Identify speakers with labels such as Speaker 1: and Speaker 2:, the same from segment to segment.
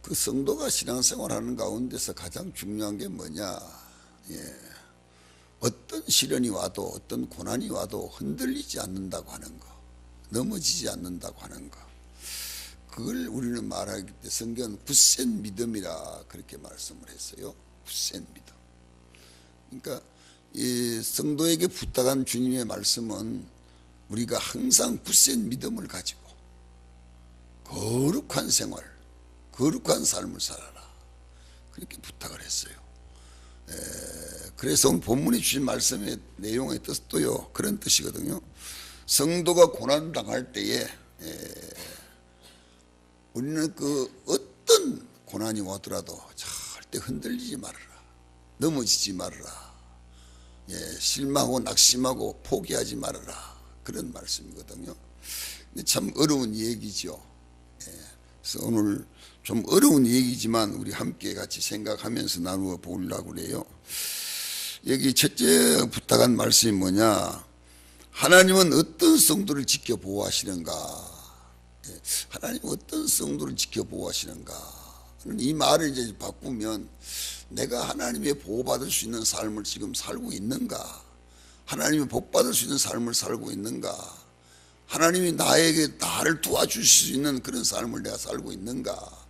Speaker 1: 그 성도가 신앙생활하는 가운데서 가장 중요한 게 뭐냐? 어떤 시련이 와도 어떤 고난이 와도 흔들리지 않는다고 하는 거, 넘어지지 않는다고 하는 거. 그걸 우리는 말하기 때 성경은 굳센 믿음이라 그렇게 말씀을 했어요. 굳센 믿음. 그러니까 이 성도에게 부탁한 주님의 말씀은 우리가 항상 굳센 믿음을 가지고 거룩한 생활, 거룩한 삶을 살아라, 그렇게 부탁을 했어요. 그래서 오늘 본문에 주신 말씀의 내용의 뜻도요, 그런 뜻이거든요. 성도가 고난당할 때에 우리는 그 어떤 고난이 오더라도 절대 흔들리지 말아라, 넘어지지 말아라, 실망하고 낙심하고 포기하지 말아라, 그런 말씀이거든요. 근데 참 어려운 얘기죠. 그래서 오늘 좀 어려운 얘기지만 우리 함께 같이 생각하면서 나누어 보려고 그래요. 여기 첫째 부탁한 말씀이 뭐냐? 하나님은 어떤 성도를 지켜보호하시는가? 하나님은 어떤 성도를 지켜보호하시는가? 이 말을 이제 바꾸면 내가 하나님의 보호받을 수 있는 삶을 지금 살고 있는가? 하나님의 복받을 수 있는 삶을 살고 있는가? 하나님이 나를 도와주실 수 있는 그런 삶을 내가 살고 있는가?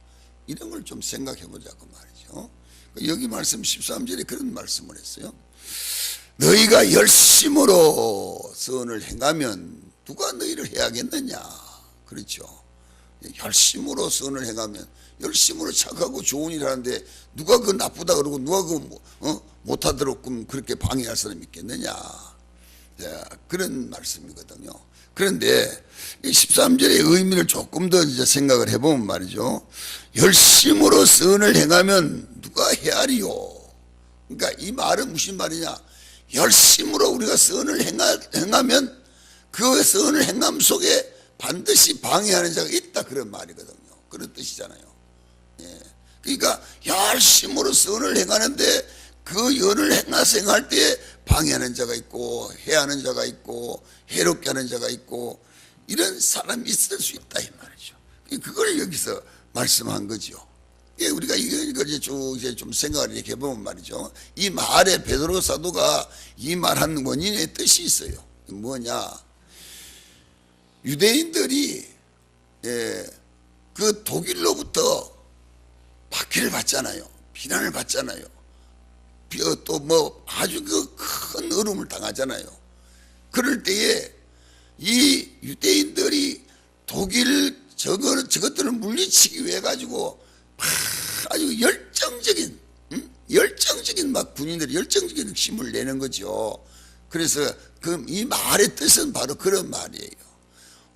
Speaker 1: 이런 걸 좀 생각해 보자고 말이죠. 여기 말씀 13절에 그런 말씀을 했어요. 너희가 열심으로 선을 행하면 누가 너희를 해야겠느냐? 그렇죠. 열심으로 선을 행하면, 열심으로 착하고 좋은 일 하는데 누가 그 나쁘다 그러고 누가 그 못하도록 그렇게 방해할 사람이 있겠느냐? 그런 말씀이거든요. 그런데 이 13절의 의미를 조금 더 이제 생각을 해보면 말이죠. 열심으로 선을 행하면 누가 헤아리요? 그러니까 이 말은 무슨 말이냐? 열심으로 우리가 선을 행하면 그 선을 행함 속에 반드시 방해하는 자가 있다, 그런 말이거든요. 그런 뜻이잖아요. 그러니까 열심으로 선을 행하는데 그 연을 행할 때 방해하는 자가 있고 해하는 자가 있고 해롭게 하는 자가 있고 이런 사람이 있을 수 있다, 이 말이죠. 그걸 여기서 말씀한 거죠. 우리가 이걸 이제 좀 생각을 이렇게 해보면 말이죠. 이 말에 베드로 사도가 이 말한 원인의 뜻이 있어요. 뭐냐? 유대인들이 그 독일로부터 박해를 받잖아요. 비난을 받잖아요. 또 뭐 아주 그 큰 어려움을 당하잖아요. 그럴 때에 이 유대인들이 독일 저것들을 물리치기 위해 가지고 아주 열정적인 막 군인들이 열정적인 힘을 내는 거죠. 그래서 이 말의 뜻은 바로 그런 말이에요.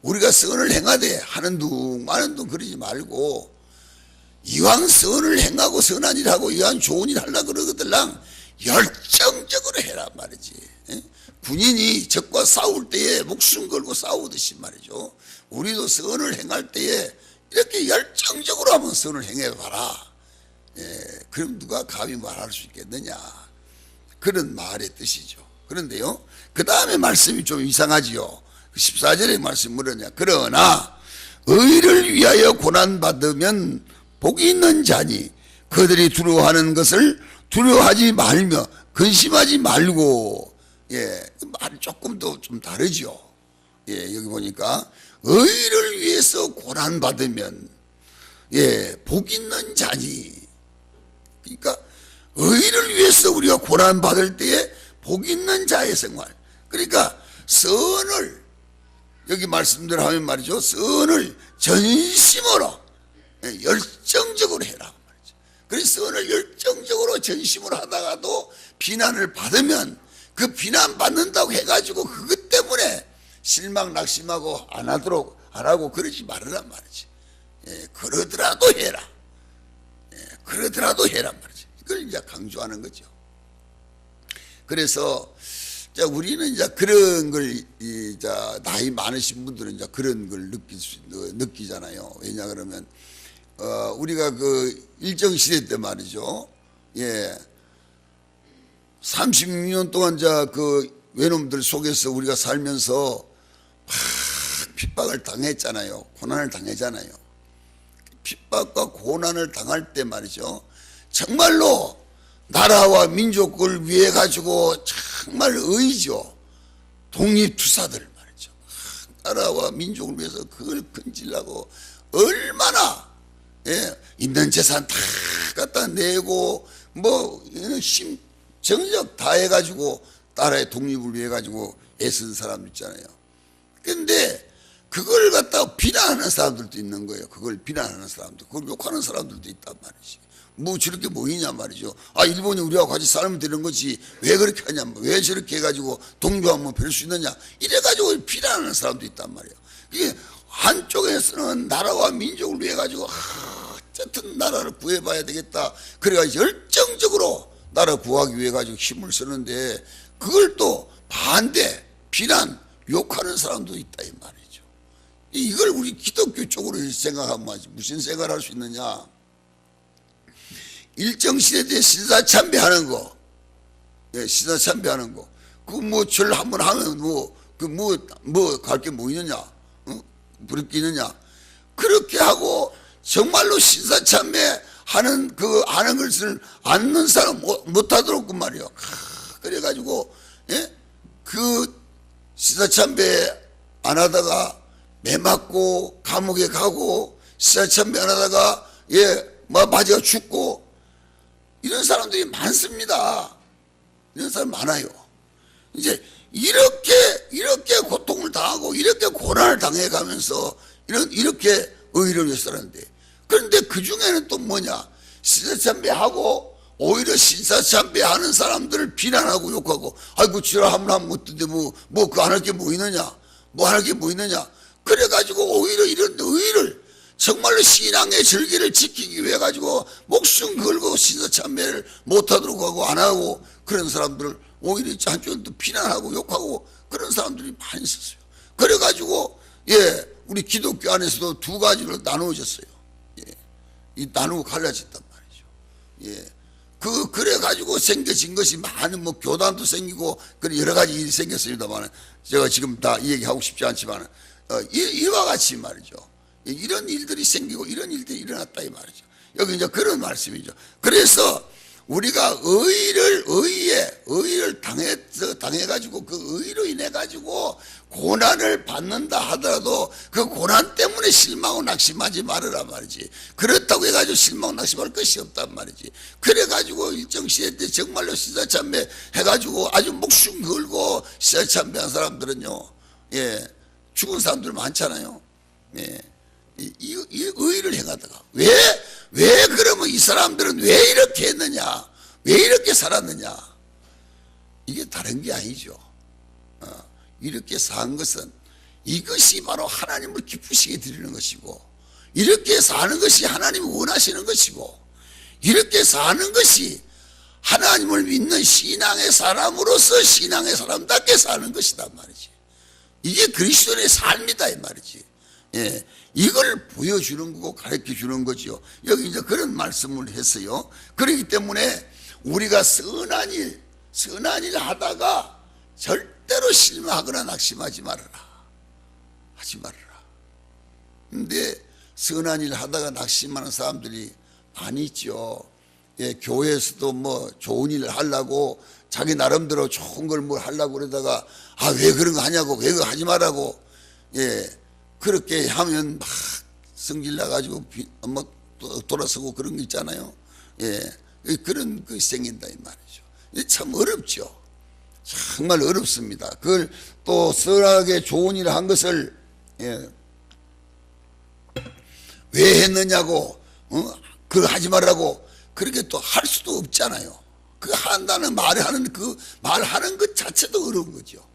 Speaker 1: 우리가 선을 행하되 하는 둥 마는 둥 그러지 말고 이왕 선을 행하고 선한 일 하고 이왕 좋은 일 하려고 그러거들랑 열정적으로 해라 말이지. 군인이 적과 싸울 때에 목숨 걸고 싸우듯이 말이죠. 우리도 선을 행할 때에 이렇게 열정적으로 한번 선을 행해봐라. 그럼 누가 감히 말할 수 있겠느냐? 그런 말의 뜻이죠. 그런데요, 그 다음에 말씀이 좀 이상하지요. 14절의 말씀이 뭐냐? 그러나 의를 위하여 고난받으면 복이 있는 자니 그들이 두려워하는 것을 두려워하지 말며 근심하지 말고. 말이 조금 더 좀 다르죠. 여기 보니까 의를 위해서 고난받으면 복 있는 자니, 그러니까 의를 위해서 우리가 고난받을 때에 복 있는 자의 생활, 그러니까 선을 여기 말씀대로 하면 말이죠. 선을 전심으로 열정적으로 해라 말이죠. 그래서 선을 열정적으로 전심으로 하다가도 비난을 받으면 그 비난 받는다고 해가지고 그것 때문에 실망 낙심하고 안 하고 그러지 말으란 말이지. 그러더라도 해라. 그러더라도 해란 말이지. 이걸 이제 강조하는 거죠. 그래서 우리는 이제 그런 걸 나이 많으신 분들은 이제 그런 걸 느끼잖아요. 왜냐 그러면 우리가 그 일정 시대 때 말이죠. 36년 동안 그 외놈들 속에서 우리가 살면서 막 핍박을 당했잖아요. 고난을 당했잖아요. 핍박과 고난을 당할 때 말이죠, 정말로 나라와 민족을 위해 가지고 정말 의죠. 독립투사들 말이죠. 나라와 민족을 위해서 그걸 건지려고 얼마나 있는 재산 다 갖다 내고 뭐 정적 다 해가지고 나라의 독립을 위해 가지고 애쓴 사람도 있잖아요. 근데 그걸 갖다가 비난하는 사람들도 있는 거예요. 그걸 비난하는 사람들, 그걸 욕하는 사람들도 있단 말이지. 뭐 저렇게 모이냐 말이죠. 아, 일본이 우리하고 같이 살면 되는 거지 왜 그렇게 하냐, 왜 저렇게 해가지고 동조하면 별 수 있느냐, 이래가지고 비난하는 사람도 있단 말이에요. 이게 한쪽에서는 나라와 민족을 위해 가지고 어쨌든 나라를 구해봐야 되겠다, 그래가지고 열정적으로 나라 구하기 위해 가지고 힘을 쓰는데, 그걸 또 반대, 비난, 욕하는 사람도 있다 이 말이죠. 이걸 우리 기독교 쪽으로 생각하면 무슨 생각을 할 수 있느냐, 일정 시대에 신사참배하는 거, 신사참배하는 거, 그 뭐 절 한번 하면 뭐 갈 게 뭐 있느냐, 부를 게 있느냐, 그렇게 하고 정말로 신사참배하는 하는 것을 않는 사람 못하도록 그 말이요. 그래가지고 그 신사참배 안 하다가 매 맞고 감옥에 가고, 신사참배 안 하다가 맞아 죽고, 이런 사람들이 많습니다. 이런 사람 많아요. 이제 이렇게 고통을 당하고 이렇게 고난을 당해가면서 이렇게 의를 위해서 하는데, 그런데 그 중에는 또 뭐냐, 신사참배하고 오히려 신사참배하는 사람들을 비난하고 욕하고, 아이고 지랄 한번 하면 어떤데 뭐 그 안 할 게 뭐 있느냐, 뭐 할 게 뭐 있느냐, 그래가지고 오히려 이런 의를 정말로 신앙의 절기를 지키기 위해 가지고 목숨 걸고 신사참배를 못하도록 하고 안 하고, 그런 사람들을 오히려 한쪽은 또 비난하고 욕하고 그런 사람들이 많이 있었어요. 그래가지고 우리 기독교 안에서도 두 가지로 나누어졌어요. 이 나누고 갈라졌단 말이죠. 그래가지고 생겨진 것이 많은 뭐 교단도 생기고 그런 여러 가지 일이 생겼습니다만, 제가 지금 다 이 얘기하고 싶지 않지만 이와 같이 말이죠. 이런 일들이 생기고 이런 일들이 일어났다 이 말이죠. 여기 이제 그런 말씀이죠. 그래서 우리가 의를 당해가지고 그 의로 인해가지고 고난을 받는다 하더라도 그 고난 때문에 실망하고 낙심하지 말으라 말이지. 그렇다고 해가지고 실망하고 낙심할 것이 없단 말이지. 그래가지고 일정 시대 때 정말로 신사참배 해가지고 아주 목숨 걸고 신사참배한 사람들은요, 죽은 사람들 많잖아요. 이 의를 행하다가 왜 그러면 이 사람들은 왜 이렇게 했느냐, 왜 이렇게 살았느냐, 이게 다른 게 아니죠. 이렇게 산 것은 이것이 바로 하나님을 기쁘시게 드리는 것이고, 이렇게 사는 것이 하나님이 원하시는 것이고, 이렇게 사는 것이 하나님을 믿는 신앙의 사람으로서 신앙의 사람답게 사는 것이다 말이지. 이게 그리스도의 삶이다 이 말이지. 이걸 보여주는 거고 가르쳐 주는 거죠. 여기 이제 그런 말씀을 했어요. 그렇기 때문에 우리가 선한 일 하다가 절대로 실망하거나 낙심하지 말아라. 하지 말아라. 근데 선한 일 하다가 낙심하는 사람들이 많이 있죠. 교회에서도 뭐 좋은 일을 하려고 자기 나름대로 좋은 걸 뭘 하려고 그러다가 왜 그런 거 하냐고, 왜 그거 하지 말라고, 그렇게 하면 막 성질 나가지고 뭐 돌아서고 그런 거 있잖아요. 그런 거 생긴다 이 말이죠. 참 어렵죠. 정말 어렵습니다. 그걸 또 선하게 좋은 일을 한 것을 왜 했느냐고, 그거 하지 말라고 그렇게 또 할 수도 없잖아요. 그 한다는 말하는 것 자체도 어려운 거죠.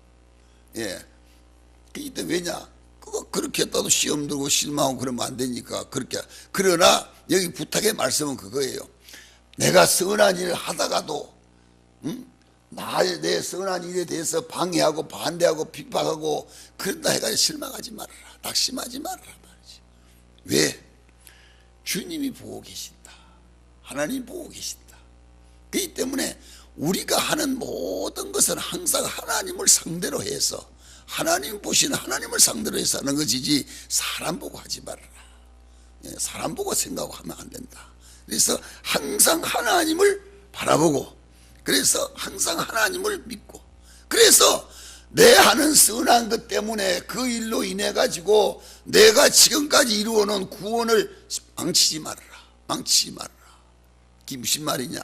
Speaker 1: 그때 왜냐? 그렇게 했다도 시험 들고 실망하고 그러면 안 되니까 그렇게. 그러나 여기 부탁의 말씀은 그거예요. 내가 선한 일을 하다가도 내 선한 일에 대해서 방해하고 반대하고 핍박하고 그런다 해가지고 실망하지 말아라, 낙심하지 말아라 말이지. 왜? 주님이 보고 계신다. 하나님이 보고 계신다. 그렇기 때문에 우리가 하는 모든 것은 항상 하나님을 상대로 해서, 하나님 보시는 하나님을 상대로 해서 하는 것이지 사람 보고 하지 말아라. 사람 보고 생각하면 안 된다. 그래서 항상 하나님을 바라보고, 그래서 항상 하나님을 믿고, 그래서 내 하는 선한 것 때문에 그 일로 인해 가지고 내가 지금까지 이루어놓은 구원을 망치지 말아라. 망치지 말아라. 이게 무슨 말이냐?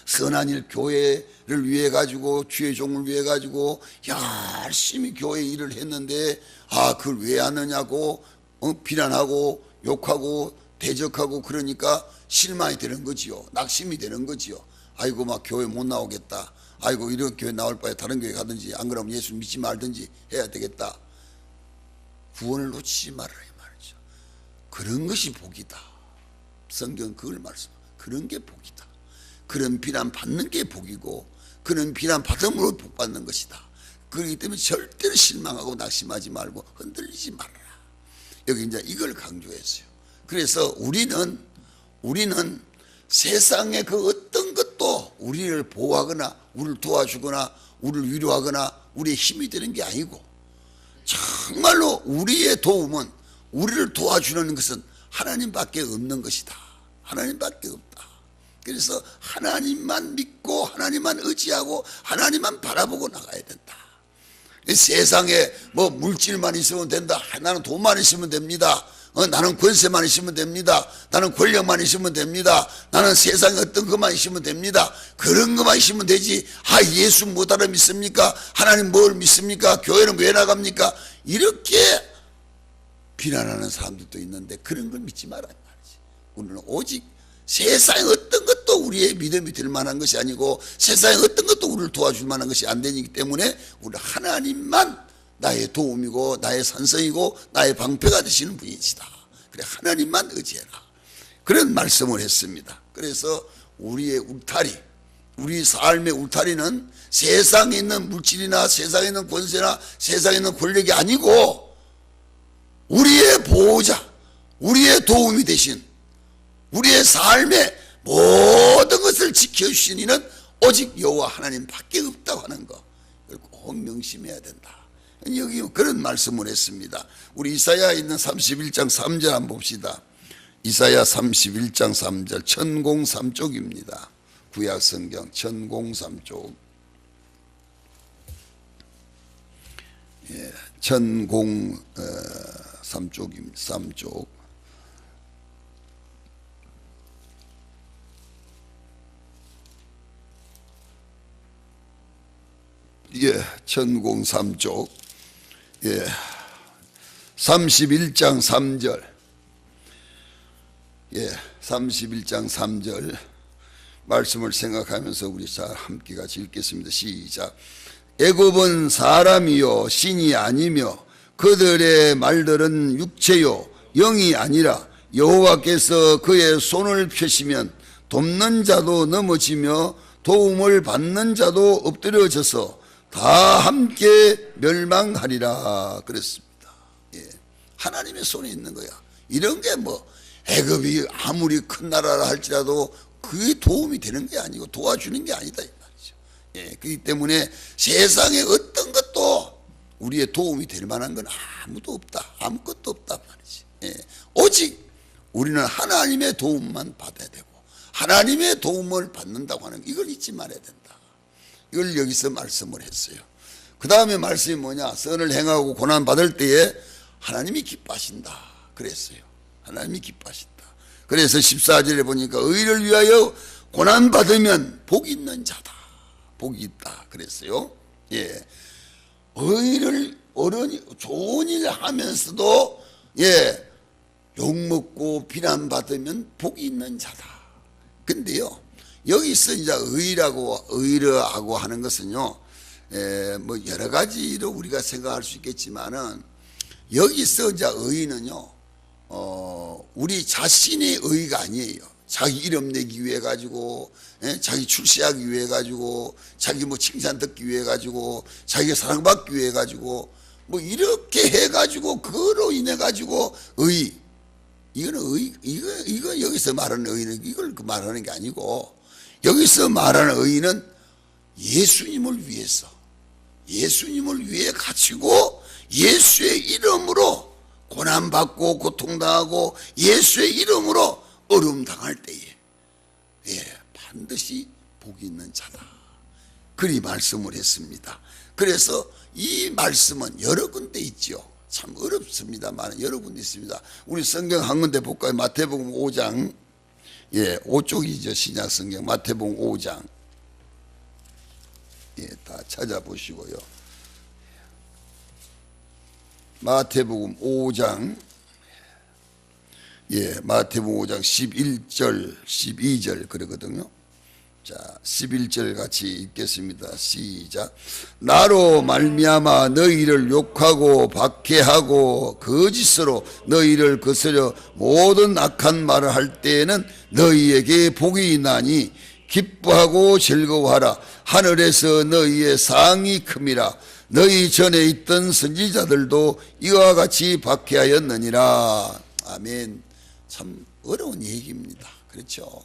Speaker 1: 선한 일, 교회를 위해 가지고, 주의 종을 위해 가지고 열심히 교회 일을 했는데 그걸 왜 하느냐고 비난하고 욕하고 대적하고, 그러니까 실망이 되는 거지요. 낙심이 되는 거지요. 아이고 막 교회 못 나오겠다. 아이고 이런 교회 나올 바에 다른 교회 가든지, 안 그러면 예수 믿지 말든지 해야 되겠다. 구원을 놓치지 말아라 이 말이죠. 그런 것이 복이다. 성경은 그걸 말씀합니다. 그런 게 복이다. 그런 비난 받는 게 복이고, 그런 비난 받음으로 복 받는 것이다. 그렇기 때문에 절대로 실망하고 낙심하지 말고 흔들리지 말아라. 여기 이제 이걸 강조했어요. 그래서 우리는 세상의 그 어떤 것도 우리를 보호하거나 우리를 도와주거나 우리를 위로하거나 우리의 힘이 되는 게 아니고, 정말로 우리의 도움은, 우리를 도와주는 것은 하나님밖에 없는 것이다. 하나님밖에 없다. 그래서 하나님만 믿고 하나님만 의지하고 하나님만 바라보고 나가야 된다. 세상에 뭐 물질만 있으면 된다. 나는 돈만 있으면 됩니다. 나는 권세만 있으면 됩니다. 나는 권력만 있으면 됩니다. 나는 세상에 어떤 것만 있으면 됩니다. 그런 것만 있으면 되지. 예수 못 알아 믿습니까? 하나님 뭘 믿습니까? 교회는 왜 나갑니까? 이렇게 비난하는 사람들도 있는데 그런 걸 믿지 말아야 말이지. 우리는 오직 세상에 어떤 것도 우리의 믿음이 될 만한 것이 아니고, 세상에 어떤 것도 우리를 도와줄 만한 것이 안 되기 때문에 우리 하나님만 나의 도움이고 나의 산성이고 나의 방패가 되시는 분이시다. 그래 하나님만 의지해라. 그런 말씀을 했습니다. 그래서 우리의 울타리, 우리 삶의 울타리는 세상에 있는 물질이나 세상에 있는 권세나 세상에 있는 권력이 아니고, 우리의 보호자, 우리의 도움이 되신, 우리의 삶의 모든 것을 지켜주신 이는 오직 여호와 하나님밖에 없다고 하는 거, 이걸 꼭 명심해야 된다. 여기 그런 말씀을 했습니다. 우리 이사야에 있는 31장 3절 한번 봅시다. 이사야 31장 3절, 천공 3쪽입니다. 구약 성경 천공 3쪽. 천공 3쪽입니다. 3쪽. 천공 3쪽. 31장 3절. 31장 3절 말씀을 생각하면서 우리 잘 함께 같이 읽겠습니다. 시작. 애굽은 사람이요 신이 아니며 그들의 말들은 육체요 영이 아니라, 여호와께서 그의 손을 펴시면 돕는 자도 넘어지며 도움을 받는 자도 엎드려져서 다 함께 멸망하리라 그랬습니다. 하나님의 손에 있는 거야. 이런 게 뭐 애굽이 아무리 큰 나라라 할지라도 그게 도움이 되는 게 아니고 도와주는 게 아니다 이 말이죠. 그렇기 때문에 세상에 어떤 것도 우리의 도움이 될 만한 건 아무도 없다. 아무것도 없단 말이지. 오직 우리는 하나님의 도움만 받아야 되고 하나님의 도움을 받는다고 하는 이걸 잊지 말아야 된다. 이걸 여기서 말씀을 했어요. 그 다음에 말씀이 뭐냐? 선을 행하고 고난 받을 때에 하나님이 기뻐하신다 그랬어요. 하나님이 기뻐하신다. 그래서 14절에 보니까 의를 위하여 고난 받으면 복이 있는 자다. 복이 있다 그랬어요. 의를 좋은 일 하면서도 욕먹고 비난받으면 복이 있는 자다. 근데요, 여기서 이제 의라고 하는 것은요, 뭐 여러 가지로 우리가 생각할 수 있겠지만은, 여기서 이제 의는요, 우리 자신의 의가 아니에요. 자기 이름 내기 위해 가지고, 자기 출세하기 위해 가지고, 자기 뭐 칭찬 듣기 위해 가지고, 자기가 사랑받기 위해 가지고, 뭐 이렇게 해 가지고 그로 인해 가지고 이거는 이거 여기서 말하는 의는 이걸 말하는 게 아니고, 여기서 말하는 의는 예수님을 위해서, 예수님을 위해 가지고 예수의 이름으로 고난받고 고통당하고 예수의 이름으로 어려움 당할 때에 반드시 복이 있는 자다. 그리 말씀을 했습니다. 그래서 이 말씀은 여러 군데 있죠. 참 어렵습니다만 여러 군데 있습니다. 우리 성경 한 군데 볼까요? 마태복음 5장 5쪽이죠. 신약 성경 마태복음 5장 다 찾아보시고요. 마태복음 5장 마태복음 5장 11절 12절 그러거든요. 자, 11절 같이 읽겠습니다. 시작. 나로 말미암아 너희를 욕하고 박해하고 거짓으로 너희를 거스려 모든 악한 말을 할 때에는 너희에게 복이 있나니 기뻐하고 즐거워하라. 하늘에서 너희의 상이 큼이라. 너희 전에 있던 선지자들도 이와 같이 박해하였느니라. 아멘. 참 어려운 얘기입니다. 그렇죠?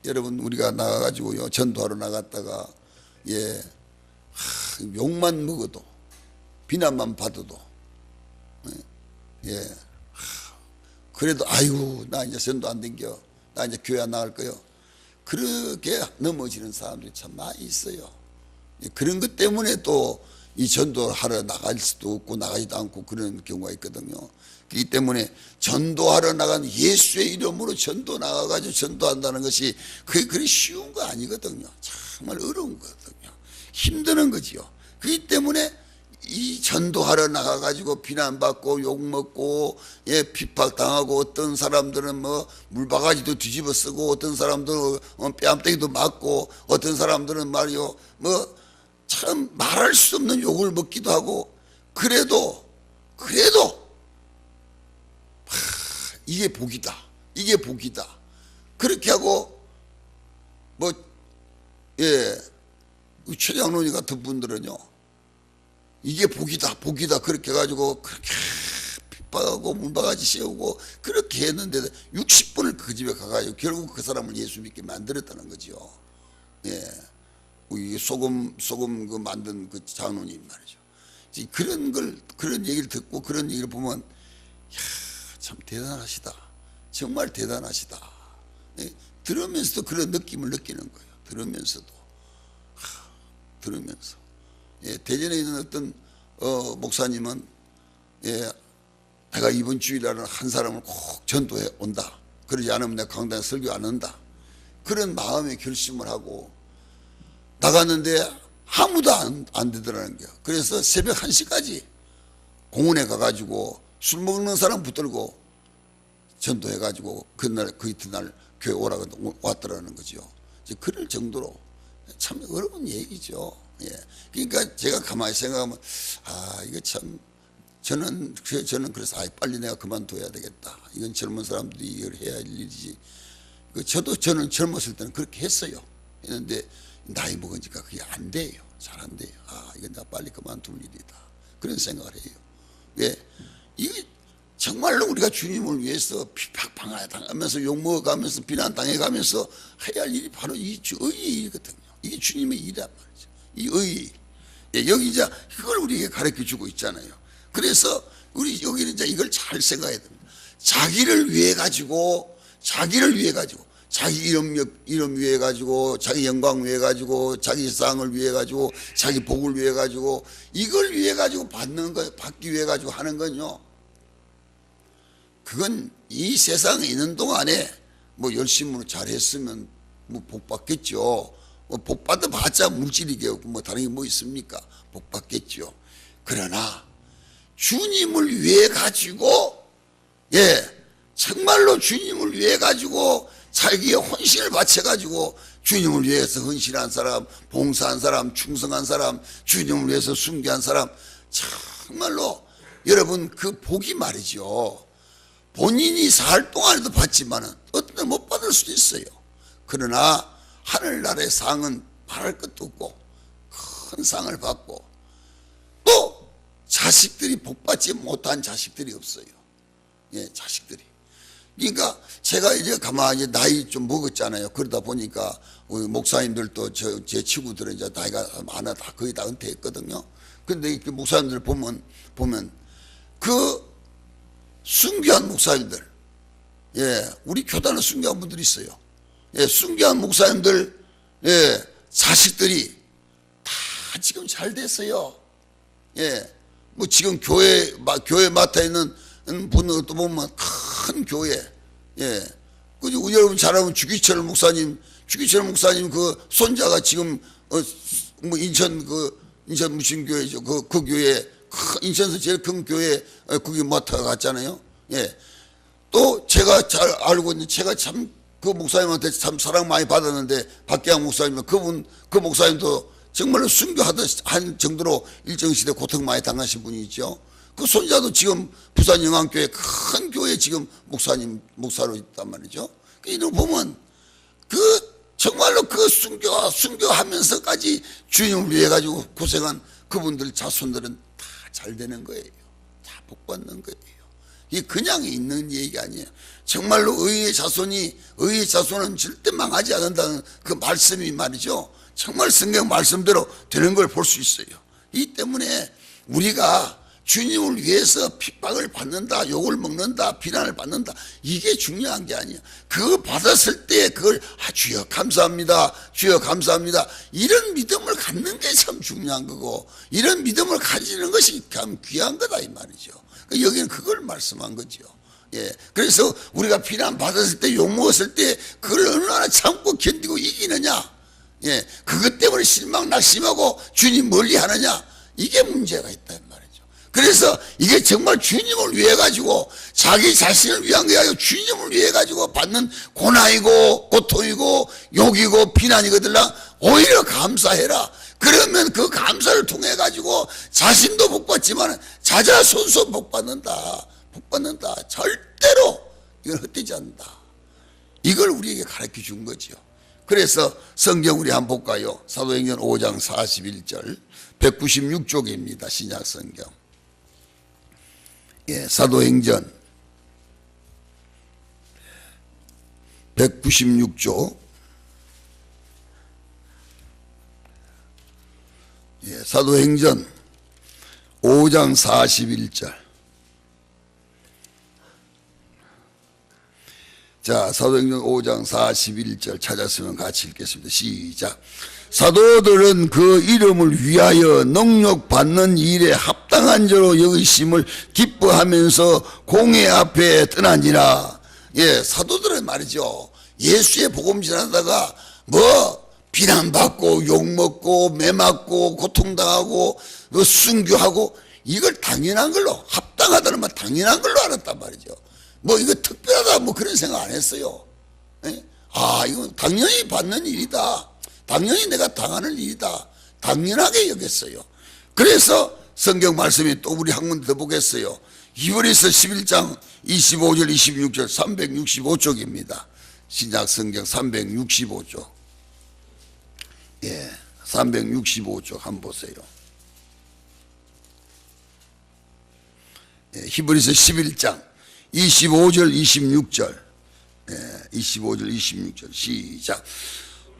Speaker 1: 여러분, 우리가 나가가지고요, 전도하러 나갔다가, 욕만 먹어도, 비난만 받아도, 그래도, 아이고, 나 이제 전도 안 댕겨. 나 이제 교회 안 나갈 거요. 그렇게 넘어지는 사람들이 참 많이 있어요. 그런 것 때문에 또 이 전도하러 나갈 수도 없고 나가지도 않고 그런 경우가 있거든요. 그렇기 때문에 전도하러 나간 예수의 이름으로 전도 나가가지고 전도한다는 것이 그리 쉬운 거 아니거든요. 정말 어려운 거거든요. 힘드는 거지요. 그렇기 때문에 이 전도하러 나가가지고 비난받고 욕먹고 핍박당하고 어떤 사람들은 뭐 물바가지도 뒤집어 쓰고 어떤 사람들은 뺨때기도 맞고 어떤 사람들은 말이요 뭐 참 말할 수 없는 욕을 먹기도 하고 그래도 이게 복이다. 이게 복이다. 그렇게 하고 최장로님 같은 분들은요 이게 복이다 그렇게 해가지고 그렇게 핍박하고 문바가지 씌우고 그렇게 했는데 60분을 그 집에 가가지고 결국 그 사람을 예수 믿게 만들었다는 거죠. 소금 그 만든 그 장로님 말이죠. 그런 얘기를 듣고 그런 얘기를 보면 참 대단하시다. 정말 대단하시다. 들으면서도 그런 느낌을 느끼는 거예요. 들으면서. 대전에 있는 어떤 목사님은 내가 이번 주일날은 한 사람을 꼭 전도해 온다. 그러지 않으면 내가 강단에 설교 안 한다. 그런 마음의 결심을 하고 나갔는데 아무도 안 되더라는 거예요. 그래서 새벽 1시까지 공원에 가가지고 술 먹는 사람 붙들고 전도해가지고 그 이튿날 교회 오라고 왔더라는 거죠. 그럴 정도로 참 어려운 얘기죠. 그러니까 제가 가만히 생각하면 이거 참 저는 그래서 빨리 내가 그만둬야 되겠다. 이건 젊은 사람들이 이걸 해야 할 일이지. 저는 젊었을 때는 그렇게 했어요. 했는데 나이 먹으니까 그게 안 돼요. 잘 안 돼요. 이건 내가 빨리 그만둘 일이다. 그런 생각을 해요. 이게 정말로 우리가 주님을 위해서 핍박당하면서 욕먹어가면서 비난당해가면서 해야 할 일이 바로 이 의의 일이거든요. 이게 주님의 일이란 말이죠. 이 의의. 여기 이제 그걸 우리에게 가르쳐 주고 있잖아요. 그래서 우리 여기는 이제 이걸 잘 생각해야 됩니다. 자기를 위해 가지고 자기 이름 위해 가지고 자기 영광 위해 가지고 자기 상을 위해 가지고 자기 복을 위해 가지고 이걸 위해 가지고 받기 위해 가지고 하는 건요. 그건 이 세상에 있는 동안에 뭐 열심히 잘했으면 뭐 복 받겠죠. 복 받아봤자 물질이게 없고 뭐 다른 게 뭐 있습니까? 복 받겠죠. 그러나 주님을 위해 가지고 정말로 주님을 위해 가지고 자기의 혼신을 바쳐가지고 주님을 위해서 헌신한 사람, 봉사한 사람, 충성한 사람, 주님을 위해서 순교한 사람 정말로 여러분 그 복이 말이죠. 본인이 살 동안에도 받지만은 어떤 때 못 받을 수도 있어요. 그러나 하늘나라의 상은 말할 것도 없고 큰 상을 받고 또 자식들이 복받지 못한 자식들이 없어요. 자식들이. 그러니까 제가 이제 가만히 나이 좀 먹었잖아요. 그러다 보니까 우리 목사님들도 제 친구들은 이제 나이가 많아 다 거의 다 은퇴했거든요. 근데 그 목사님들 보면 그 순교한 목사님들, 예, 우리 교단은 순교한 분들이 있어요. 예, 순교한 목사님들, 예, 자식들이 다 지금 잘 됐어요. 예, 뭐 지금 교회 맡아 있는 분들도 보면 큰 교회, 예, 그 여러분 잘 알면 주기철 목사님 그 손자가 지금 뭐 인천 무슨 교회죠? 그 교회, 인천에서 제일 큰 교회 거기 맡아 갔잖아요. 예, 또 제가 잘 알고 있는, 제가 참 그 목사님한테 참 사랑 많이 받았는데, 박계양 목사님, 그 목사님도 정말로 순교한 정도로 일정시대 고통 많이 당하신 분이 있죠. 그 손자도 지금 부산 영암교회 큰 교회 지금 목사로 있단 말이죠. 이걸 보면 정말로 그 순교하면서까지 주님을 위해 가지고 고생한 그분들 자손들은 다 잘 되는 거예요. 다 복 받는 거예요. 이 그냥 있는 얘기가 아니에요. 정말로 의의 자손은 절대 망하지 않는다는 그 말씀이 말이죠. 정말 성경 말씀대로 되는 걸 볼 수 있어요. 이 때문에 우리가 주님을 위해서 핍박을 받는다, 욕을 먹는다, 비난을 받는다, 이게 중요한 게 아니에요. 그거 받았을 때 그걸 주여 감사합니다, 주여 감사합니다, 이런 믿음을 갖는 게 참 중요한 거고, 이런 믿음을 가지는 것이 참 귀한 거다 이 말이죠. 여기는 그걸 말씀한 거죠. 예, 그래서 우리가 비난 받았을 때, 욕 먹었을 때 그걸 얼마나 참고 견디고 이기느냐, 예, 그것 때문에 실망 낙심하고 주님 멀리 하느냐, 이게 문제가 있다 이 말이죠. 그래서 이게 정말 주님을 위해 가지고, 자기 자신을 위한 게 아니고 주님을 위해 가지고 받는 고난이고 고통이고 욕이고 비난이거들라, 오히려 감사해라. 그러면 그 감사를 통해 가지고 자신도 복 받지만 자자손손 복 받는다. 절대로 이걸 헛되지 않는다. 이걸 우리에게 가르쳐 준 거죠. 그래서 성경 우리 한번 볼까요? 사도행전 5장 41절 196쪽입니다. 신약 성경. 예, 사도행전 196쪽. 예, 사도행전 5장 41절. 자, 사도행전 5장 41절 찾았으면 같이 읽겠습니다. 시작. 사도들은 그 이름을 위하여 능력받는 일에 합당한 자로 여기심을 기뻐하면서 공회 앞에 떠나니라. 예, 사도들은 말이죠, 예수의 복음 전하다가 뭐 비난받고 욕먹고 매맞고 고통당하고 순교하고, 이걸 당연한 걸로, 합당하다는 말 당연한 걸로 알았단 말이죠. 뭐 이거 특별하다 뭐 그런 생각 안 했어요. 예? 이건 당연히 받는 일이다, 당연히 내가 당하는 일이다, 당연하게 여겼어요. 그래서 성경 말씀이 또 우리 한 번 더 보겠어요. 히브리서 11장 25절 26절 365쪽입니다. 신약 성경 365쪽. 예, 365쪽 한번 보세요. 예, 히브리서 11장 25절 26절. 예, 25절 26절 시작.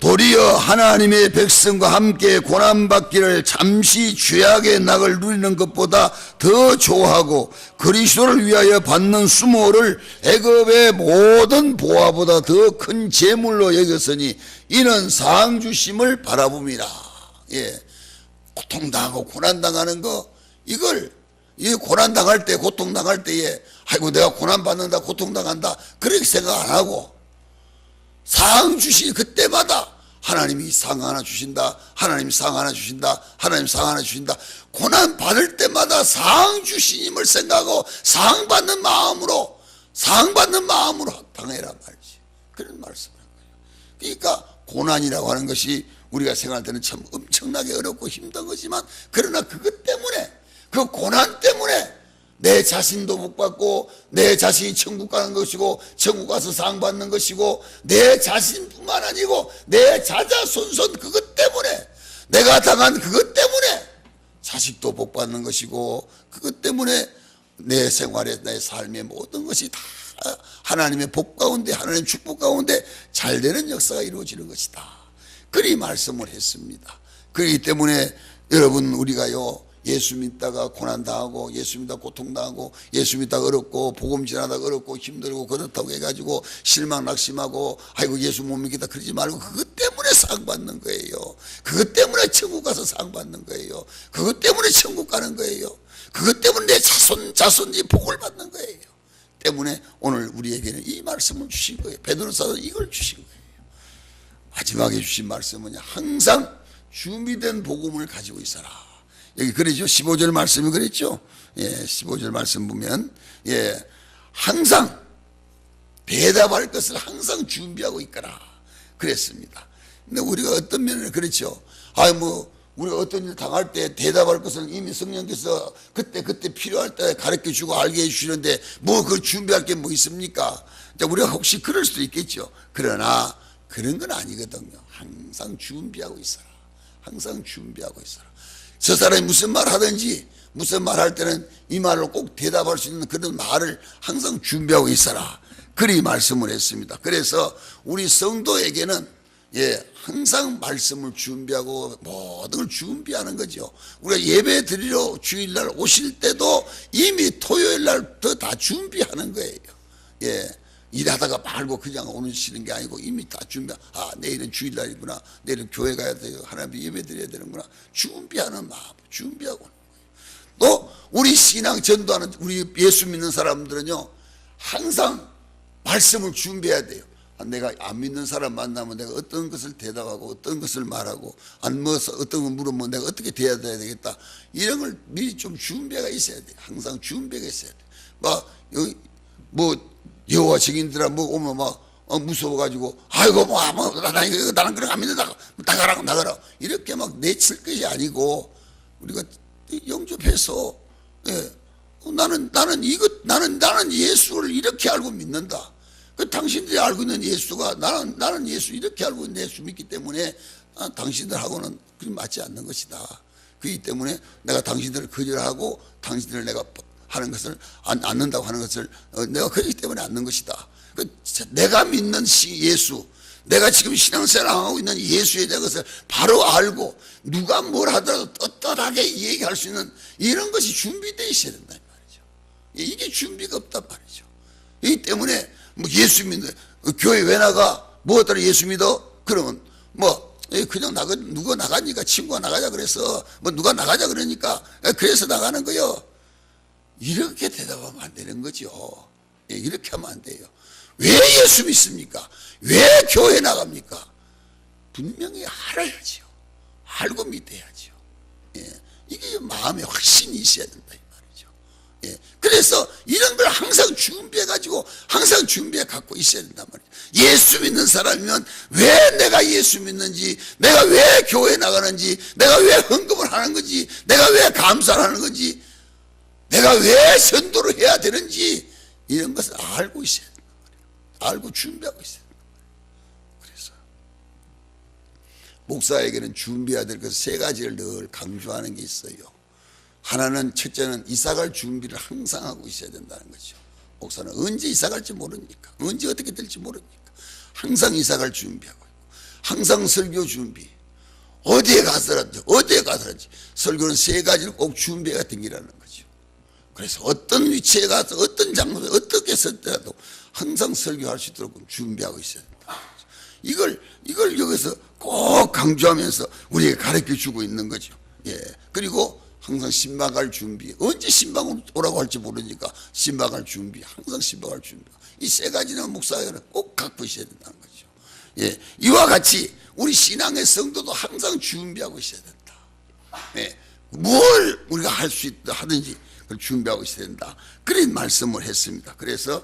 Speaker 1: 도리어 하나님의 백성과 함께 고난받기를 잠시 죄악의 낙을 누리는 것보다 더 좋아하고, 그리스도를 위하여 받는 수모를 애굽의 모든 보화보다 더 큰 재물로 여겼으니 이는 상 주심을 바라봅니다. 예, 고통당하고 고난당하는 거, 이 고난당할 때, 고통당할 때에 아이고 내가 고난받는다, 고통당한다 그렇게 생각 안 하고, 상 주시 그때마다 하나님이 상 하나 주신다, 하나님 상 하나 주신다, 하나님 상 하나 주신다. 고난 받을 때마다 상 주시님을 생각하고 상 받는 마음으로 당해라 말이지. 그런 말씀을 한 거예요. 그러니까 고난이라고 하는 것이 우리가 생각할 때는 참 엄청나게 어렵고 힘든 거지만, 그러나 그것 때문에, 그 고난 때문에 내 자신도 복 받고, 내 자신이 천국 가는 것이고, 천국 가서 상 받는 것이고, 내 자신뿐만 아니고 내 자자손손, 그것 때문에, 내가 당한 그것 때문에 자식도 복 받는 것이고, 그것 때문에 내 생활에, 내 삶의 모든 것이 다 하나님의 복 가운데, 하나님의 축복 가운데 잘 되는 역사가 이루어지는 것이다. 그리 말씀을 했습니다. 그렇기 때문에 여러분, 우리가요, 예수 믿다가 고난당하고 예수 믿다가 고통당하고 예수 믿다가 어렵고 복음 전하다가 어렵고 힘들고 그렇다고 해가지고 실망 낙심하고 아이고 예수 못 믿겠다 그러지 말고 그것 때문에 상 받는 거예요. 그것 때문에 천국 가서 상 받는 거예요. 그것 때문에 천국 가는 거예요. 그것 때문에 내 자손이 복을 받는 거예요. 때문에 오늘 우리에게는 이 말씀을 주신 거예요. 베드로 사도는 이걸 주신 거예요. 마지막에 주신 말씀은 항상 준비된 복음을 가지고 있어라. 여기 그러죠. 15절 말씀이 그랬죠. 15절 말씀 보면 항상 대답할 것을 항상 준비하고 있거라 그랬습니다. 근데 우리가 어떤 면에는 그렇죠. 우리가 어떤 일 당할 때 대답할 것은 이미 성령께서 그때 필요할 때 가르쳐 주고 알게 해 주시는데 그걸 준비할 게 뭐 있습니까? 우리가 혹시 그럴 수도 있겠죠. 그러나 그런 건 아니거든요. 항상 준비하고 있어라. 항상 준비하고 있어라. 저 사람이 무슨 말 하든지 무슨 말 할 때는 이 말로 꼭 대답할 수 있는 그런 말을 항상 준비하고 있어라. 그리 말씀을 했습니다. 그래서 우리 성도에게는 항상 말씀을 준비하고 모든 걸 준비하는 거죠. 우리가 예배 드리러 주일날 오실 때도 이미 토요일날부터 다 준비하는 거예요. 일하다가 말고 그냥 오시는 게 아니고 이미 다 내일은 주일날이구나. 내일은 교회 가야 돼요. 하나님 예배 드려야 되는구나. 준비하는 마음, 준비하고 오는 거예요. 또 우리 신앙 전도하는 우리 예수 믿는 사람들은요 항상 말씀을 준비해야 돼요. 내가 안 믿는 사람 만나면 내가 어떤 것을 대답하고 어떤 것을 말하고 어떤 걸 물으면 내가 어떻게 대해야 되겠다. 이런 걸 미리 좀 준비가 있어야 돼요. 항상 준비가 있어야 돼요. 여호와 증인들아 오면 무서워가지고 아이고 나는 그런 거 안 믿는다. 나가라 이렇게 막 내칠 것이 아니고 우리가 영접해서 나는 예수를 이렇게 알고 믿는다. 당신들이 알고 있는 예수가 나는 예수 이렇게 알고 있는 예수 믿기 때문에 당신들하고는 그리 맞지 않는 것이다. 그렇기 때문에 내가 당신들을 거절하고 당신들을 내가 하는 것을 않는다고 하는 것을 내가 그렇기 때문에 않는 것이다. 내가 믿는 예수, 내가 지금 신앙생활하고 있는 예수에 대한 것을 바로 알고 누가 뭘 하더라도 떳떳하게 얘기할 수 있는 이런 것이 준비되어 있어야 된단 말이죠. 이게 준비가 없단 말이죠. 이 때문에 예수 믿는 교회 왜 나가? 뭐하더라 예수 믿어? 그러면 그냥 누가 나가니까 친구가 나가자 그래서 누가 나가자 그러니까 그래서 나가는 거요. 이렇게 대답하면 안 되는 거죠. 이렇게 하면 안 돼요. 왜 예수 믿습니까? 왜 교회 나갑니까? 분명히 알아야죠. 알고 믿어야죠. 이게 마음에 확신이 있어야 된다 이 말이죠. 그래서 이런 걸 항상 준비해가지고 항상 준비해 갖고 있어야 된단 말이죠. 예수 믿는 사람이면 왜 내가 예수 믿는지, 내가 왜 교회 나가는지, 내가 왜 헌금을 하는 건지, 내가 왜 감사를 하는 건지, 내가 왜 전도를 해야 되는지 이런 것을 알고 있어야 된단 말이에요. 알고 준비하고 있어야 된단 말이에요. 그래서 목사에게는 준비해야 될 것 세 가지를 늘 강조하는 게 있어요. 하나는 첫째는 이사갈 준비를 항상 하고 있어야 된다는 거죠. 목사는 언제 이사갈지 모르니까, 언제 어떻게 될지 모르니까 항상 이사갈 준비하고 있고, 항상 설교 준비, 어디에 가서라든지 설교는 세 가지를 꼭 준비해야 되기라는 거죠. 그래서 어떤 위치에 가서 어떤 장소에 어떻게 썼더라도 항상 설교할 수 있도록 준비하고 있어야 된다. 이걸 여기서 꼭 강조하면서 우리에게 가르쳐 주고 있는 거죠. 그리고 항상 신방 갈 준비, 언제 신방 오라고 할지 모르니까 신방 갈 준비, 항상 신방 갈 준비. 이 세 가지는 목사에게는 꼭 갖고 있어야 된다는 거죠. 이와 같이 우리 신앙의 성도도 항상 준비하고 있어야 된다. 뭘 우리가 할 수 있다 하든지 그걸 준비하고 있어야 된다. 그런 말씀을 했습니다. 그래서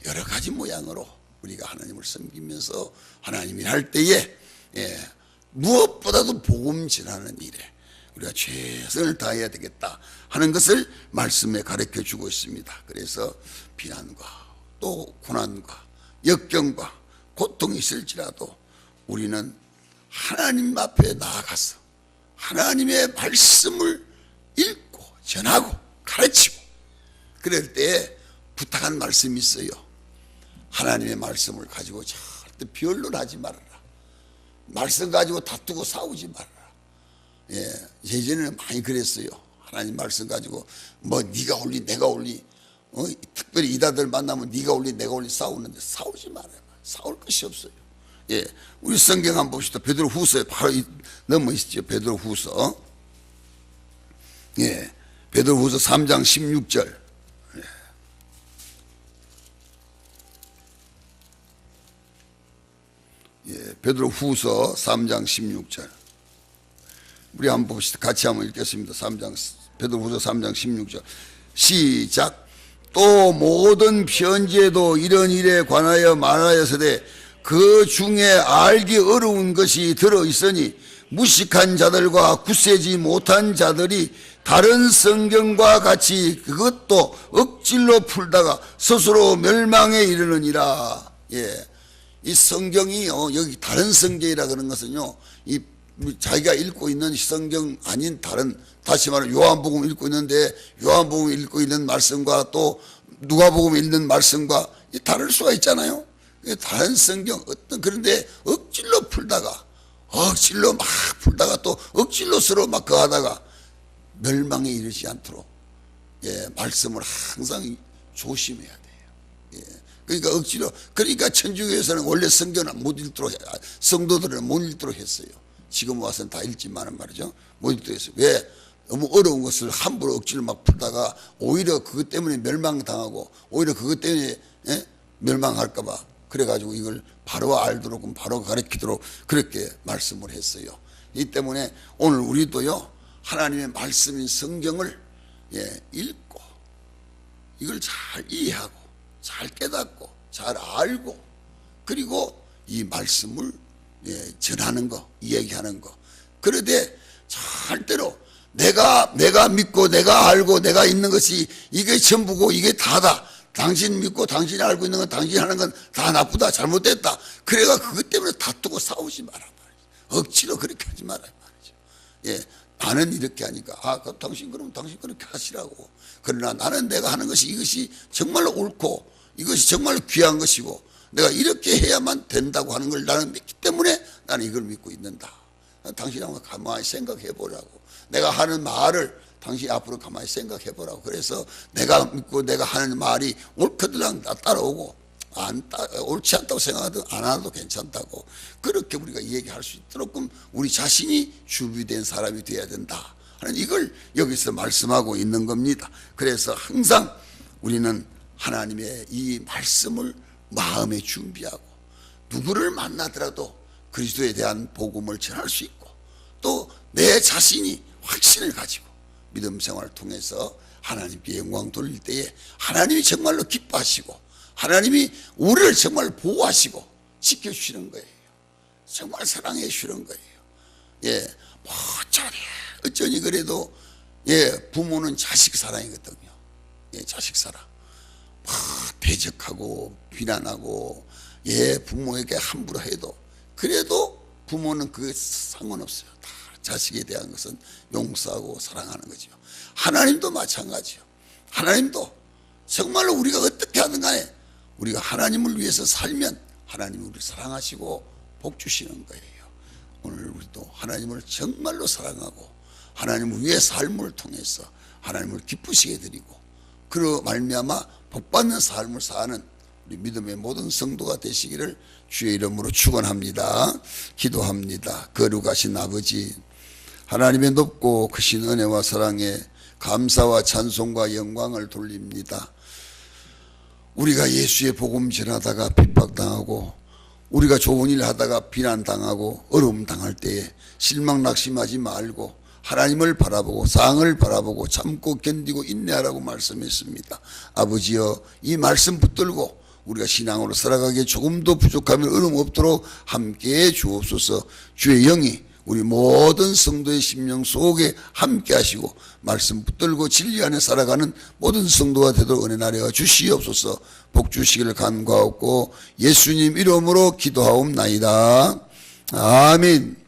Speaker 1: 여러 가지 모양으로 우리가 하나님을 섬기면서 하나님이 할 때에 무엇보다도 복음 전하는 일에 우리가 최선을 다해야 되겠다 하는 것을 말씀에 가르쳐 주고 있습니다. 그래서 비난과 또 고난과 역경과 고통이 있을지라도 우리는 하나님 앞에 나아가서 하나님의 말씀을 읽고 전하고 가르치고 그럴 때 부탁한 말씀이 있어요. 하나님의 말씀을 가지고 절대 변론하지 말아라. 말씀 가지고 다투고 싸우지 말아라. 예전에는 많이 그랬어요. 하나님 말씀 가지고 뭐 네가 올리 내가 올리 특별히 이다들 만나면 네가 올리 내가 올리 싸우는데 싸우지 말아요. 싸울 것이 없어요. 예, 우리 성경 한번 봅시다. 베드로후서에 바로 넘어 있죠. 베드로후서. 예, 베드로후서 3장 16절. 예, 베드로후서 3장 16절. 우리 한번 봅시다. 같이 한번 읽겠습니다. 베드로후서 3장 16절. 시작. 또 모든 편지에도 이런 일에 관하여 말하여서되 그 중에 알기 어려운 것이 들어있으니 무식한 자들과 굳세지 못한 자들이 다른 성경과 같이 그것도 억질로 풀다가 스스로 멸망에 이르느니라. 예, 이 성경이요, 여기 다른 성경이라 그런 것은요, 이 자기가 읽고 있는 성경 아닌 다른, 다시 말하면 요한복음 읽고 있는데 요한복음 읽고 있는 말씀과 또 누가복음 읽는 말씀과 다를 수가 있잖아요. 다른 성경 그런데 억질로 풀다가 억질로 막 풀다가 또 억질로 서로 막 거하다가 멸망에 이르지 않도록 말씀을 항상 조심해야 돼요. 그러니까 억지로, 그러니까 천주교에서는 원래 성경을 못 읽도록, 성도들은 못 읽도록 했어요. 지금 와서는 다 읽지만은 말이죠, 못 읽도록 했어요. 왜? 너무 어려운 것을 함부로 억지로 막 풀다가 오히려 그것 때문에 멸망당하고 오히려 그것 때문에 멸망할까봐 그래가지고 이걸 바로 알도록 바로 가르치도록 그렇게 말씀을 했어요. 이 때문에 오늘 우리도요, 하나님의 말씀인 성경을 읽고 이걸 잘 이해하고 잘 깨닫고 잘 알고 그리고 이 말씀을 전하는 거, 이야기하는 거. 그런데 절대로 내가 믿고 내가 알고 내가 있는 것이 이게 전부고 이게 다다. 당신 믿고 당신이 알고 있는 건 당신이 하는 건 다 나쁘다, 잘못됐다. 그래가 그것 때문에 다투고 싸우지 마라 말이죠. 억지로 그렇게 하지 마라 말이죠. 예, 나는 이렇게 하니까 그럼 당신 그렇게 하시라고. 그러나 나는 내가 하는 것이 이것이 정말로 옳고 이것이 정말로 귀한 것이고 내가 이렇게 해야만 된다고 하는 걸 나는 믿기 때문에 나는 이걸 믿고 있는다. 당신 한번 가만히 생각해 보라고. 내가 하는 말을 당신이 앞으로 가만히 생각해 보라고. 그래서 내가 믿고 내가 하는 말이 옳거든 따라오고 옳지 않다고 생각하든 안 하도 괜찮다고 그렇게 우리가 얘기할 수 있도록 우리 자신이 준비된 사람이 되어야 된다 하는 이걸 여기서 말씀하고 있는 겁니다. 그래서 항상 우리는 하나님의 이 말씀을 마음에 준비하고 누구를 만나더라도 그리스도에 대한 복음을 전할 수 있고 또 내 자신이 확신을 가지고 믿음 생활을 통해서 하나님께 영광 돌릴 때에 하나님이 정말로 기뻐하시고 하나님이 우리를 정말 보호하시고 지켜주시는 거예요. 정말 사랑해 주시는 거예요. 예, 뭐 잘해 어쩌니 그래도 부모는 자식 사랑이거든요. 자식 사랑. 대적하고 비난하고 부모에게 함부로 해도 그래도 부모는 그게 상관없어요. 다 자식에 대한 것은 용서하고 사랑하는 거죠. 하나님도 마찬가지요. 하나님도 정말로 우리가 어떻게 하든 간에 우리가 하나님을 위해서 살면 하나님이 우리를 사랑하시고 복 주시는 거예요. 오늘 우리도 하나님을 정말로 사랑하고 하나님을 위해 삶을 통해서 하나님을 기쁘시게 드리고 그로 말미암아 복받는 삶을 사는 우리 믿음의 모든 성도가 되시기를 주의 이름으로 축원합니다. 기도합니다. 거룩하신 아버지, 하나님의 높고 크신 은혜와 사랑에 감사와 찬송과 영광을 돌립니다. 우리가 예수의 복음 전하다가 핍박당하고 우리가 좋은 일 하다가 비난당하고 어려움 당할 때에 실망 낙심하지 말고 하나님을 바라보고 상을 바라보고 참고 견디고 인내하라고 말씀했습니다. 아버지여, 이 말씀 붙들고 우리가 신앙으로 살아가기에 조금도 부족함이 어려움 없도록 함께해 주옵소서. 주의 영이 우리 모든 성도의 심령 속에 함께 하시고 말씀 붙들고 진리 안에 살아가는 모든 성도가 되도록 은혜 나려 주시옵소서. 복 주시기를 간구하옵고 예수님 이름으로 기도하옵나이다. 아멘.